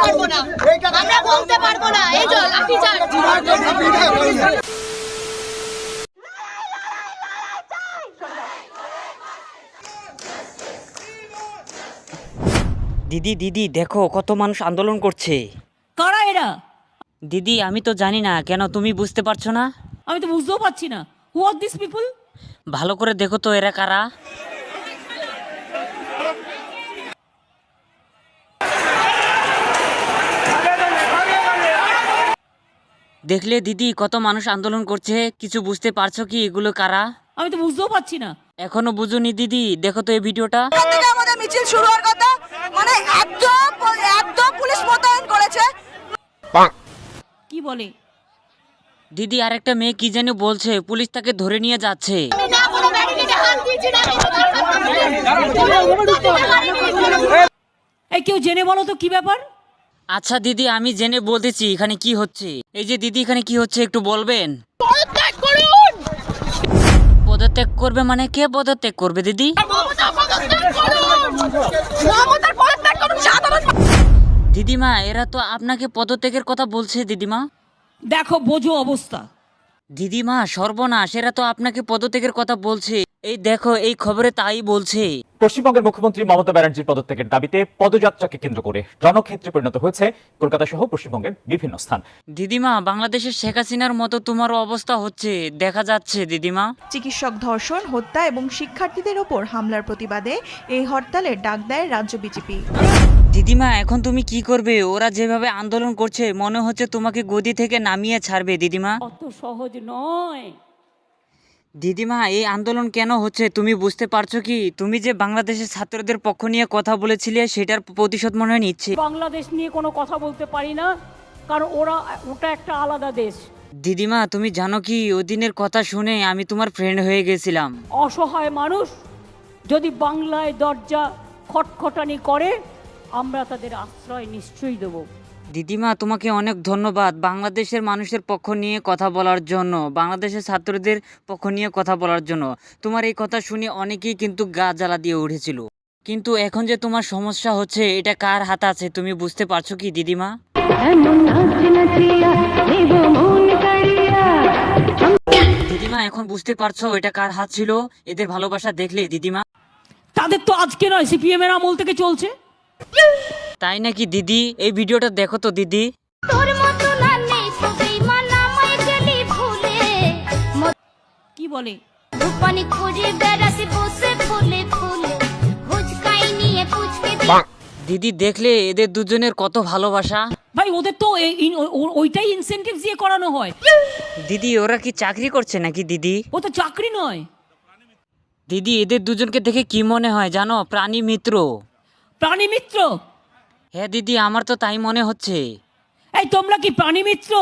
পারবো না, আমরা বলতে পারবো না। এই যে লাঠিচার্জ। দিদি দিদি দেখো কত মানুষ আন্দোলন করছে। কারা এরা? দিদি আমি তো জানি না, কেন তুমি বুঝতে পারছো না? আমি তো বুঝতেও পারছি না। হু আর দিস পিপল? ভালো করে দেখো তো এরা কারা। দেখলে দিদি কত মানুষ আন্দোলন করছে, কিছু বুঝতে পারছো কি এগুলো কারা? আমি তো বুঝতেও পারছি না। এখনো বুঝুনি দিদি? দেখো তো এই ভিডিওটা। আমাদের মিছিল শুরু হওয়ার কথা, মানে একদম পুলিশ মোতায়েন করেছে। কি বলে? দিদি আরেকটা মেয়ে কি জানি বলছে, পুলিশ তাকে ধরে নিয়ে যাচ্ছে। এই কেউ জেনে বলো তো কি ব্যাপার? আচ্ছা দিদি আমি জেনে বলতেছি এখানে কি হচ্ছে। এই যে দিদি এখানে কি হচ্ছে একটু বলবেন? পদত্যাগ করবে মানে কে পদত্যাগ করবে দিদি? দিদিমা এরা তো আপনাকে পদত্যাগের কথা বলছে দিদিমা। দেখো বোঝো অবস্থা। দিদিমা সর্বনাশ, এরা তো আপনাকে পদত্যাগের কথা বলছে। এই দেখো এই খবরে তাই বলছে। পশ্চিমবঙ্গের মুখ্যমন্ত্রী মমতা ব্যানার্জির পদত্যাগের দাবিতে পদযাত্রাকে কেন্দ্র করে রণক্ষেত্রে পরিণত হয়েছে কলকাতা সহ পশ্চিমবঙ্গের বিভিন্ন স্থান। দিদিমা বাংলাদেশের শেখ হাসিনার মতো তোমারও অবস্থা হচ্ছে দেখা যাচ্ছে দিদিমা। চিকিৎসক ধর্ষণ, হত্যা এবং শিক্ষার্থীদের ওপর হামলার প্রতিবাদে এই হরতালের ডাক দেয় রাজ্য বিজেপি। দিদিমা এখন তুমি কি করবে? ওরা যেভাবে আন্দোলন করছে মনে হচ্ছে তোমাকে গদি থেকে নামিয়ে ছাড়বে দিদিমা। অত সহজ নয়। দিদিমা এই আন্দোলন কেন হচ্ছে তুমি বুঝতে পারছো কি? তুমি যে বাংলাদেশের ছাত্রদের পক্ষ নিয়ে কথা বলেছিলে সেটার প্রতিশোধ মনে হয় নিচ্ছে। বাংলাদেশ নিয়ে কোনো কথা বলতে পারি না, কারণ ওটা একটা আলাদা দেশ। দিদিমা তুমি জানো কি, ওই দিনের কথা শুনে আমি তোমার ফ্রেন্ড হয়ে গেছিলাম। অসহায় মানুষ যদি বাংলায় দরজা খটখটানি করে, আমরা তাদের আশ্রয় নিশ্চয়ই দেবো। দিদিমা তোমাকে অনেক ধন্যবাদ বাংলাদেশের মানুষের পক্ষ নিয়ে কথা বলার জন্য, বাংলাদেশের ছাত্রদের পক্ষ নিয়ে কথা বলার জন্য। তোমার এই কথা শুনে অনেকেই কিন্তু গা জ্বালা দিয়ে উঠেছিল, কিন্তু এখন যে তোমার সমস্যা হচ্ছে এটা কার হাতে আছে তুমি বুঝতে পারছো কি দিদিমা? দিদিমা এখন বুঝতে পারছো এটা কার হাত ছিল? এদের ভালোবাসা দেখলে দিদিমা। তাদের তো আজকে নয়, সিপিএম এর আমল থেকে চলছে। তাই নাকি দিদি? এই ভিডিওটা দেখো তো দিদি। কি বলে? দিদি দেখলে এদের দুজনের কত ভালোবাসা। ভাই ওদের তো ওইটাই ইনসেনটিভ দিয়ে করানো হয়। দিদি ওরা কি চাকরি করছে নাকি দিদি? ও তো চাকরি নয়। দিদি এদের দুজনকে দেখে কি মনে হয় জানো? প্রাণী মিত্র। প্রাণী মিত্র? হ্যাঁ দিদি আমার তো তাই মনে হচ্ছে। এই তোমরা কি প্রাণী মিত্র?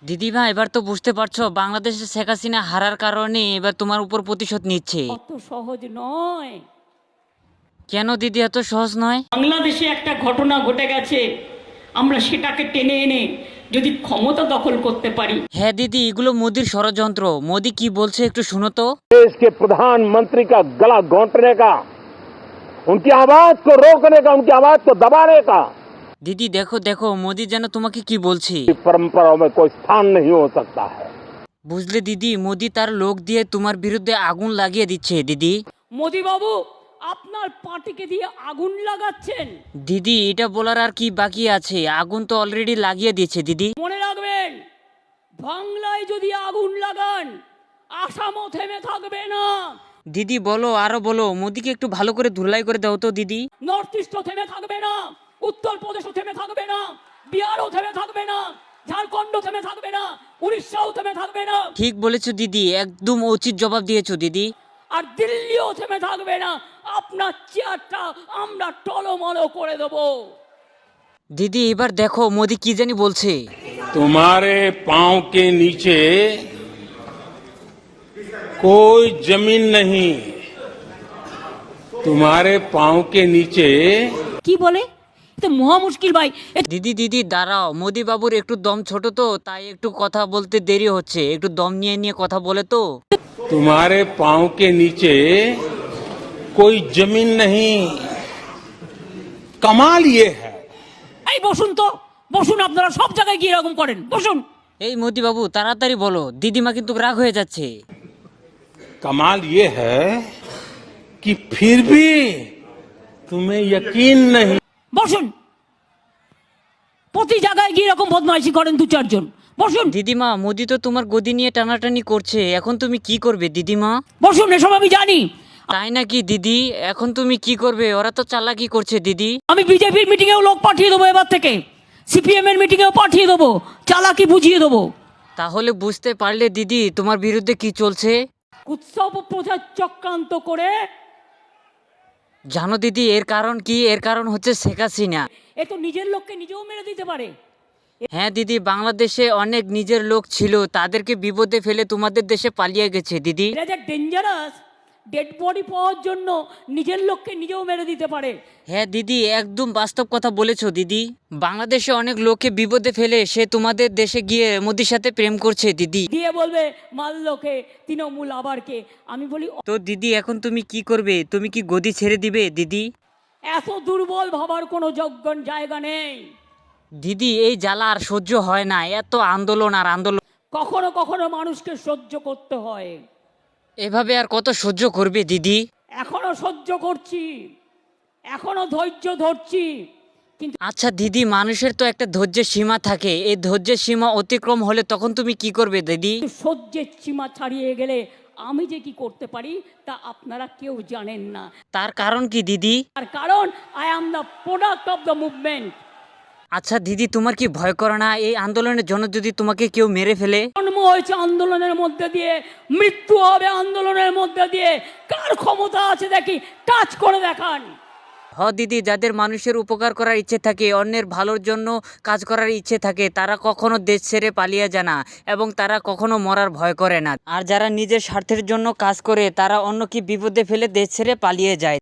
দিদিমা এবার তো বুঝতে পারছো বাংলাদেশে শেখ হাসিনা হারার কারণে এবার তোমার উপর প্রতিশোধ নিচ্ছে। অত সহজ নয়। কেন দিদি এত সহজ নয়? বাংলাদেশে একটা ঘটনা ঘটে গেছে, আমরা সেটাকে টেনে এনে যদি ক্ষমতা দখল করতে পারি। হ্যাঁ দিদি এগুলো মোদির ষড়যন্ত্র। মোদি কি বলছে একটু শুনো তো। देश के प्रधानमंत्री का गला घोंटने का, उनकी आवाज को रोकने का, उनकी आवाज को दबाने का দিদি দেখো দেখো মোদি যেন তোমাকে কি বলছে। परंपराओं में कोई स्थान नहीं हो सकता है। বুঝলে দিদি মোদি তার লোক দিয়ে তোমার বিরুদ্ধে আগুন লাগিয়ে দিচ্ছে দিদি। মোদি বাবু আপনার পার্টিকে দিয়ে আগুন লাগাচ্ছেন। দিদি এটা বলার আর কি বাকি আছে? আগুন তো অলরেডি লাগিয়ে দিয়েছে দিদি। মনে রাখবেন, বাংলায় যদি আগুন লাগান আসামও থেমে থাকবে না। দিদি বলো আরো বলো, মোদিকে একটু ভালো করে ধুলাই করে দাও তো দিদি। নর্থ ইস্টও থেমে থাকবে না, উত্তরপ্রদেশও থেমে থাকবে না, বিহারও থেমে থাকবে না, ঝাড়খণ্ডও থেমে থাকবে না, উড়িষ্যাও থেমে থাকবে না। ঠিক বলেছো দিদি, একদম উচিত জবাব দিয়েছো দিদি। আর দিল্লিও থেমে থাকবে না। আপনার চেয়ারটা আমরা টলমলো করে দেবো। দিদি এবার দেখো মোদি কি জানি বলছে। तुम्हारे पांव के नीचे कोई जमीन नहीं, तुम्हारे पांव के नीचे। কি বলে? তো মহা মুশকিল ভাই। দিদি দিদি দাঁড়াও, মোদি বাবুর একটু দম ছোট তো তাই একটু কথা বলতে দেরি হচ্ছে, একটু দম নিয়ে নিয়ে কথা বলে তো। तुम्हारे पांव के नीचे कोई जमीन नहीं, कमाल ये है। এই বসুন তো, বসুন, আপনারা সব জায়গায় গিয়ে এরকম করেন, বসুন। এই মোদি বাবু তাড়াতাড়ি বলো, দিদিমা কিন্তু রাগ হয়ে যাচ্ছে। कमाल ये है कि फिर भी तुम्हें यकीन नहीं। বসুন, প্রতি জায়গায় গিয়ে এরকম বদমাইশি করেন দু চারজন, বসুন। দিদিমা মোদি তো তোমার গদি নিয়ে টানাটানি করছে, এখন তুমি কি করবে দিদিমা? বসুন, এসব আমি জানি। তাই নাকি দিদি? এখন তুমি কি করবে? ওরা তো চালাকি করছে দিদি। আমি বিজেপির মিটিংয়েও লোক পাঠিয়ে দেবো এবার থেকে, সিপিএম এর মিটিংয়েও পাঠিয়ে দেবো, চালাকি বুঝিয়ে দেবো। তাহলে বুঝতে পারলে দিদি তোমার বিরুদ্ধে কি চলছে? উৎসব প্রচার চক্রান্ত করে। জানো দিদি এর কারণ কি? এর কারণ হচ্ছে শেখ হাসিনা। এ তো নিজের লোককে নিজেও মেরে দিতে পারে। হ্যাঁ দিদি, বাংলাদেশে অনেক নিজের লোক ছিল, তাদেরকে বিপদে ফেলে তোমাদের দেশে পালিয়ে গেছে দিদি। এটা যে ডেঞ্জারাস, ডেড বডি পাওয়ার জন্য নিজের লোককে নিজেও মেরে দিতে পারে। হ্যাঁ দিদি, একদম বাস্তব কথা বলেছো দিদি। বাংলাদেশে অনেক লোককে বিপদে ফেলে সে তোমাদের দেশে গিয়ে মোদির সাথে প্রেম করছে দিদি। দিয়ে বলবে মাল্যকে তৃণমূল আবার কে। আমি বলি তো দিদি এখন তুমি কি করবে? তুমি কি গদি ছেড়ে দিবে দিদি? এত দুর্বল ভাবার কোনো যোগ্য জায়গা নেই। দিদি এই জ্বালা আর সহ্য হয় না, এত আন্দোলন আর আন্দোলন। কখনো কখনো মানুষকে সহ্য করতে হয়। এভাবে আর কত সহ্য করবে দিদি? এখনো সহ্য করছি, এখনো ধৈর্য ধরছি, কিন্তু আচ্ছা দিদি, মানুষের তো একটা ধৈর্যের সীমা থাকে, এই ধৈর্যের সীমা অতিক্রম হলে তখন তুমি কি করবে দিদি? সহ্যের সীমা ছাড়িয়ে গেলে আমি যে কি করতে পারি তা আপনারা কেউ জানেন না। তার কারণ কি দিদি? তার কারণ I am the product of the movement. আচ্ছা দিদি, তোমার কি ভয় করে না এই আন্দোলনের জন্য যদি তোমাকে কেউ মেরে ফেলে? জন্ম হয়েছে আন্দোলনের মধ্যে দিয়ে, মৃত্যু হবে আন্দোলনের মধ্যে দিয়ে। কার ক্ষমতা আছে দেখি, টাচ করে দেখান। দিদি, যাদের মানুষের উপকার করার ইচ্ছে থাকে, অন্যের ভালোর জন্য কাজ করার ইচ্ছে থাকে, তারা কখনো দেশ ছেড়ে পালিয়ে যায় না এবং তারা কখনো মরার ভয় করে না। আর যারা নিজের স্বার্থের জন্য কাজ করে তারা অন্যকে বিপদে ফেলে দেশ ছেড়ে পালিয়ে যায়।